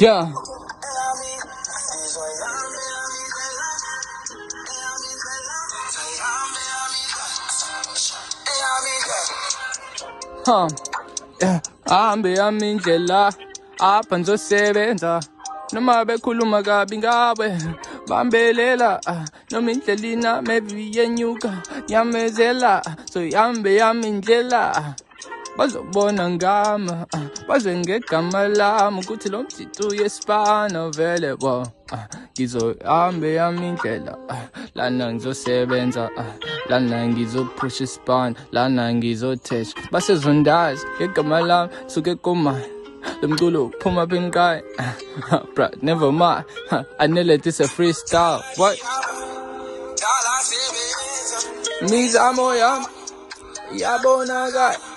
Yeah. Huh. Yeah. Ahambe yami indlela apha ngizosebenza noma bekhuluma kabi ngawe bambelela noma indlela ina maybe yenyuka yamezela so yambe yami indlela bazobona ngama bazwe ngegama lami ukuthi lo mthitu uyesibana vele bo ngizohambe yami indlela lana ngizosebenza lana ngizophusha isibani lana ngizothesha basezondazi ngegama lami suke komani lo mculo uphuma apha enkaya bro never mind I know that this a freestyle what mizamo yami yabonakala